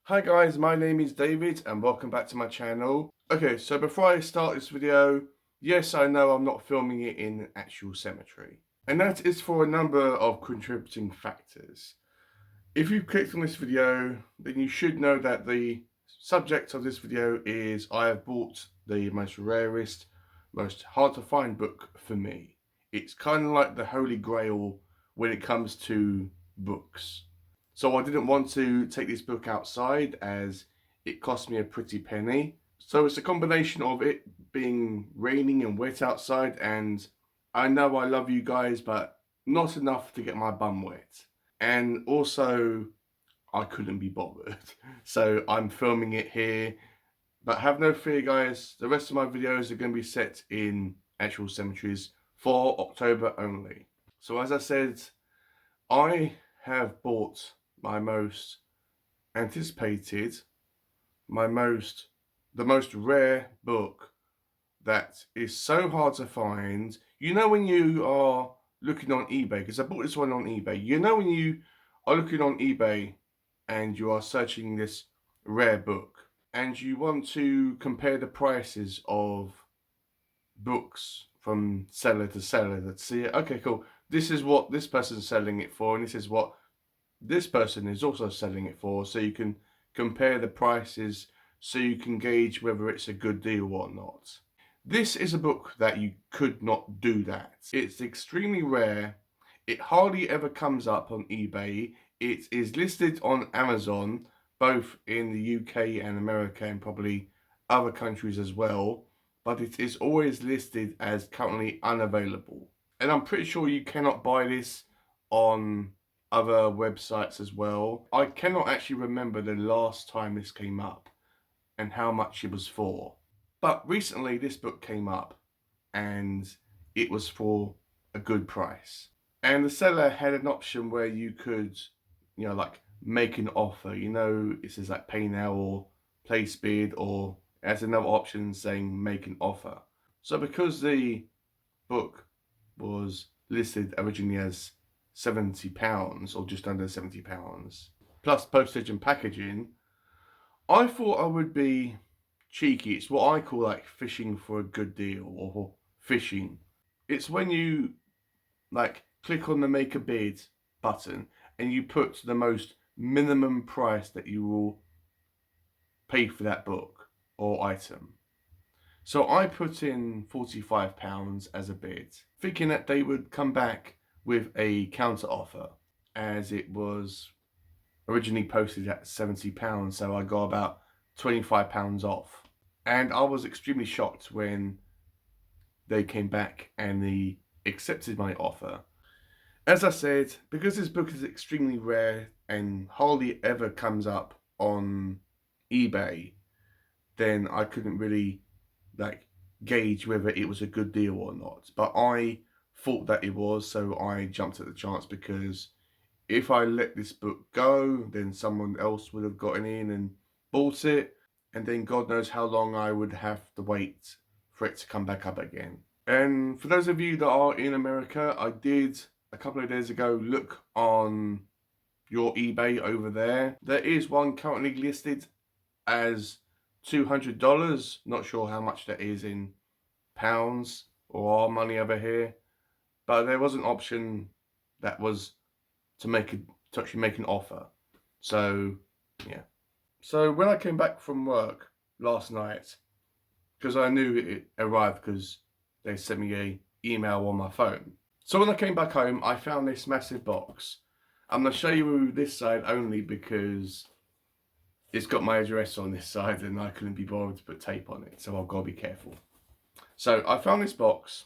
Hi guys, my name is David and welcome back to my channel. Okay, so before I start this video, yes, I know I'm not filming it in an actual cemetery. And that is for a number of contributing factors. If you've clicked on this video, then you should know that the subject of this video is I have bought the most rarest, most hard to find book for me. It's kind of like the Holy Grail when it comes to books. So I didn't want to take this book outside as it cost me a pretty penny. So it's a combination of it being raining and wet outside, and I know I love you guys, but not enough to get my bum wet. And also, I couldn't be bothered. So I'm filming it here. But have no fear, guys. The rest of my videos are going to be set in actual cemeteries for October only. So as I said, I have bought my most anticipated, the most rare book that is so hard to find. You know when you are looking on eBay, because I bought this one on eBay. You know when you are looking on eBay and you are searching this rare book and you want to compare the prices of books from seller to seller, let's see it. Okay, cool. This is what this person's selling it for, and this is what this person is also selling it for, so you can compare the prices so you can gauge whether it's a good deal or not. This is a book that you could not do that. It's extremely rare. It hardly ever comes up on eBay. It is listed on Amazon, both in the UK and America and probably other countries as well, but it is always listed as currently unavailable. And I'm pretty sure you cannot buy this on other websites as well. I cannot actually remember the last time this came up and how much it was for. But recently this book came up and it was for a good price. And the seller had an option where you could, like make an offer. It says like pay now or place bid, or it has another option saying make an offer. So because the book was listed originally as £70 or just under £70 plus postage and packaging, I thought I would be cheeky. It's what I call like fishing for a good deal, or fishing. It's when you like click on the make a bid button and you put the most minimum price that you will pay for that book or item. So I put in £45 as a bid, thinking that they would come back with a counter offer, as it was originally posted at £70, so I got about £25 off. And I was extremely shocked when they came back and they accepted my offer. As I said, because this book is extremely rare and hardly ever comes up on eBay, then I couldn't really gauge whether it was a good deal or not. But I thought that it was, so I jumped at the chance, because if I let this book go, then someone else would have gotten in and bought it, and then God knows how long I would have to wait for it to come back up again. And for those of you that are in America, I did a couple of days ago look on your eBay over there. There is one currently listed as $200. Not sure how much that is in pounds or our money over here, but there was an option that was to actually make an offer. So yeah. So when I came back from work last night, because I knew it arrived because they sent me a email on my phone. So when I came back home, I found this massive box. I'm going to show you this side only because it's got my address on this side and I couldn't be bothered to put tape on it, so I've got to be careful. So I found this box,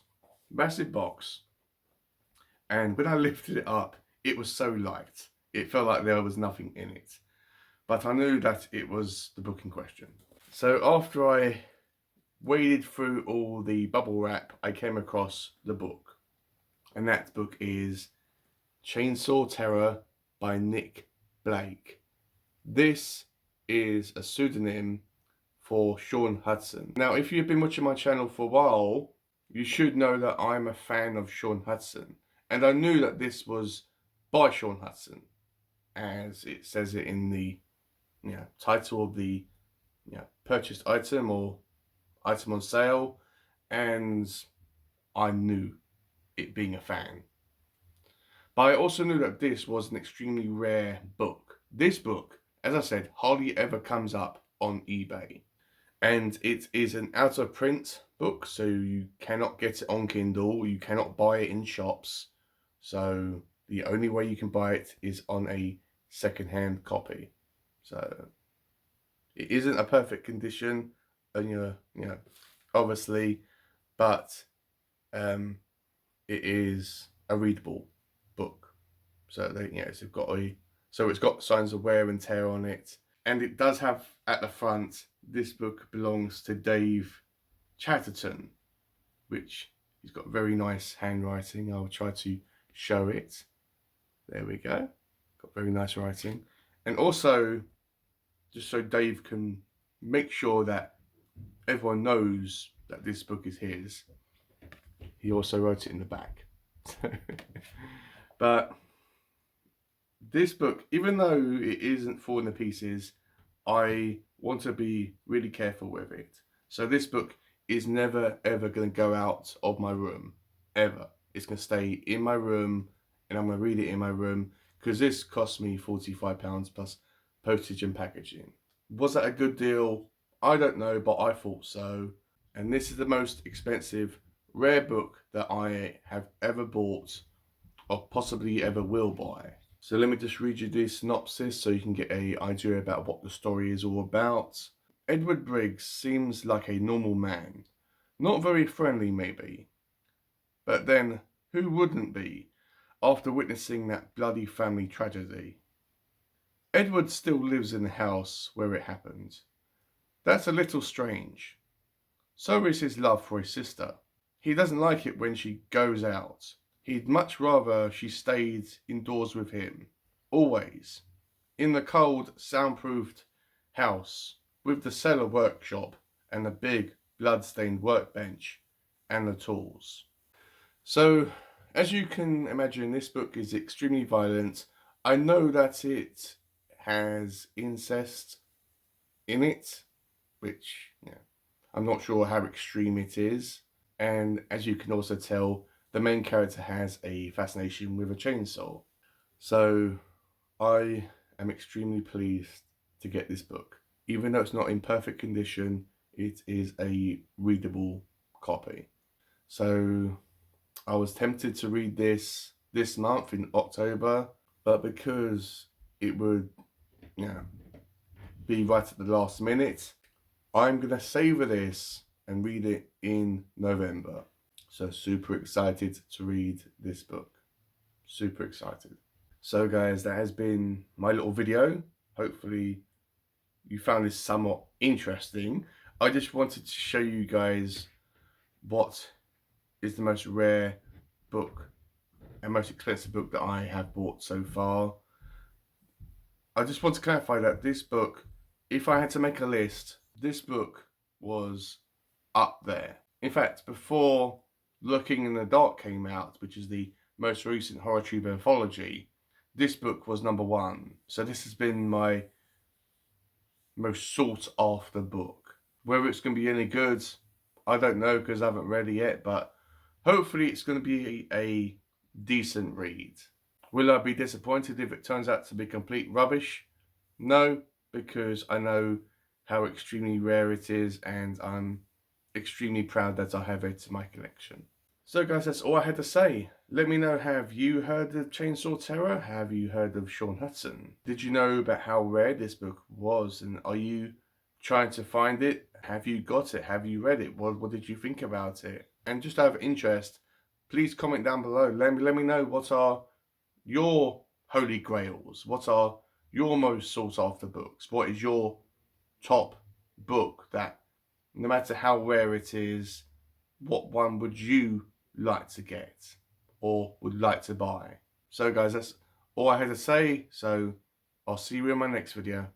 massive box, and when I lifted it up, it was so light. It felt like there was nothing in it. But I knew that it was the book in question. So after I waded through all the bubble wrap, I came across the book. And that book is Chainsaw Terror by Nick Blake. This is a pseudonym for Sean Hudson. Now, if you've been watching my channel for a while, you should know that I'm a fan of Sean Hudson. And I knew that this was by Sean Hudson, as it says it in the title of the purchased item or item on sale, and I knew it being a fan. But I also knew that this was an extremely rare book. This book, as I said, hardly ever comes up on eBay. And it is an out of print book, so you cannot get it on Kindle, you cannot buy it in shops. So the only way you can buy it is on a second-hand copy. So it isn't a perfect condition, and obviously, but it is a readable book. So it's got signs of wear and tear on it, and it does have at the front, this book belongs to Dave Chatterton, which he's got very nice handwriting. I'll try to show it. There we go. Got very nice writing. And also, just so Dave can make sure that everyone knows that this book is his, he also wrote it in the back. But this book, even though it isn't falling to pieces, I want to be really careful with it. So this book is never ever going to go out of my room, ever. It's going to stay in my room, and I'm going to read it in my room, because this cost me £45 plus postage and packaging. Was that a good deal? I don't know, but I thought so. And this is the most expensive rare book that I have ever bought, or possibly ever will buy. So let me just read you the synopsis so you can get an idea about what the story is all about. Edward Briggs seems like a normal man. Not very friendly, maybe. But then, who wouldn't be, after witnessing that bloody family tragedy? Edward still lives in the house where it happened. That's a little strange. So is his love for his sister. He doesn't like it when she goes out. He'd much rather she stayed indoors with him. Always. In the cold, soundproofed house, with the cellar workshop and the big, blood-stained workbench and the tools. So, as you can imagine, this book is extremely violent. I know that it has incest in it, which, I'm not sure how extreme it is. And as you can also tell, the main character has a fascination with a chainsaw. So I am extremely pleased to get this book. Even though it's not in perfect condition, it is a readable copy. So I was tempted to read this month in October, but because it would be right at the last minute, I'm going to savor this and read it in November. So super excited to read this book. Super excited. So guys, that has been my little video. Hopefully you found this somewhat interesting. I just wanted to show you guys what is the most rare book and most expensive book that I have bought so far. I just want to clarify that this book, if I had to make a list, this book was up there. In fact, before Looking in the Dark came out, which is the most recent HorrorTube anthology, this book was #1. So this has been my most sought after book. Whether it's going to be any good, I don't know, because I haven't read it yet, but hopefully it's going to be a decent read. Will I be disappointed if it turns out to be complete rubbish? No, because I know how extremely rare it is, and I'm extremely proud that I have it in my collection. So guys, that's all I had to say. Let me know, have you heard of Chainsaw Terror? Have you heard of Sean Hudson? Did you know about how rare this book was, and are you trying to find it? Have you got it? Have you read it? What did you think about it? And just out of interest, please comment down below. Let me know, what are your holy grails? What are your most sought after books? What is your top book that, no matter how rare it is, what one would you like to get or would like to buy? So guys, that's all I had to say. So I'll see you in my next video.